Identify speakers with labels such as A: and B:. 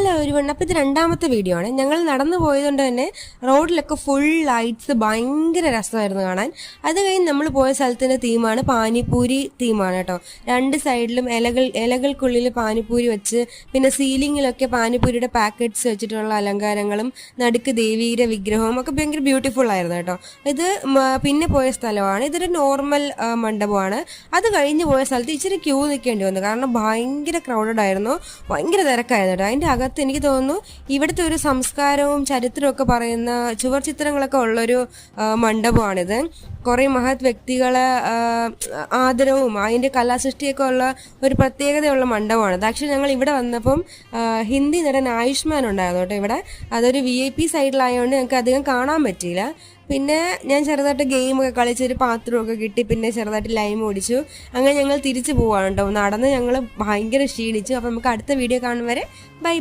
A: Hello everyone, അപ്പോൾ ഇത് രണ്ടാമത്തെ വീഡിയോ ആണ്. ഞങ്ങൾ നടന്നു പോയതുകൊണ്ട് തന്നെ റോഡിലൊക്കെ ഫുൾ ലൈറ്റ്സ്, ഭയങ്കര രസമായിരുന്നു കാണാൻ. അത് കഴിഞ്ഞ് നമ്മൾ പോയ സ്ഥലത്തിൻ്റെ തീമാണ് പാനിപ്പൂരി തീമാണ് കേട്ടോ. രണ്ട് സൈഡിലും ഇലകൾക്കുള്ളിൽ പാനിപ്പൂരി വെച്ച്, പിന്നെ സീലിങ്ങിലൊക്കെ പാനിപ്പൂരിയുടെ പാക്കറ്റ്സ് വെച്ചിട്ടുള്ള അലങ്കാരങ്ങളും നടുക്ക് ദേവീയുടെ വിഗ്രഹവും ഒക്കെ ഭയങ്കര ബ്യൂട്ടിഫുൾ ആയിരുന്നു കേട്ടോ. ഇത് പിന്നെ പോയ സ്ഥലമാണ്. ഇതൊരു നോർമൽ മണ്ഡപമാണ്. അത് കഴിഞ്ഞ് പോയ സ്ഥലത്ത് ഇച്ചിരി ക്യൂ നിൽക്കേണ്ടി വന്നു, കാരണം ഭയങ്കര ക്രൗഡഡ് ആയിരുന്നു, ഭയങ്കര തിരക്കായിരുന്നു കേട്ടോ. അതിൻ്റെ അകത്ത് എനിക്ക് തോന്നുന്നു ഇവിടുത്തെ ഒരു സംസ്കാരവും ചരിത്രവും ഒക്കെ പറയുന്ന ചുവർ ചിത്രങ്ങളൊക്കെ ഉള്ളൊരു മണ്ഡപമാണിത്. കുറേ മഹത് വ്യക്തികളെ ആദരവും അതിൻ്റെ കലാസൃഷ്ടിയൊക്കെ ഉള്ള ഒരു പ്രത്യേകതയുള്ള മണ്ഡപമാണിത്. ആക്ച്വലി ഞങ്ങൾ ഇവിടെ വന്നപ്പം ഹിന്ദി നടൻ ആയുഷ്മാൻ ഉണ്ടായിരുന്നു കേട്ടോ ഇവിടെ. അതൊരു VIP സൈഡിലായതുകൊണ്ട് ഞങ്ങൾക്ക് അധികം കാണാൻ പറ്റിയില്ല. പിന്നെ ഞാൻ ചെറുതായിട്ട് ഗെയിമൊക്കെ കളിച്ചൊരു പാത്രമൊക്കെ കിട്ടി, പിന്നെ ചെറുതായിട്ട് ലൈം ഓടിച്ചു. അങ്ങനെ ഞങ്ങൾ തിരിച്ചു പോവാണ് കേട്ടോ. നടന്ന് ഞങ്ങൾ ഭയങ്കര ക്ഷീണിച്ചു. അപ്പം നമുക്ക് അടുത്ത വീഡിയോ കാണും വരെ ബൈ.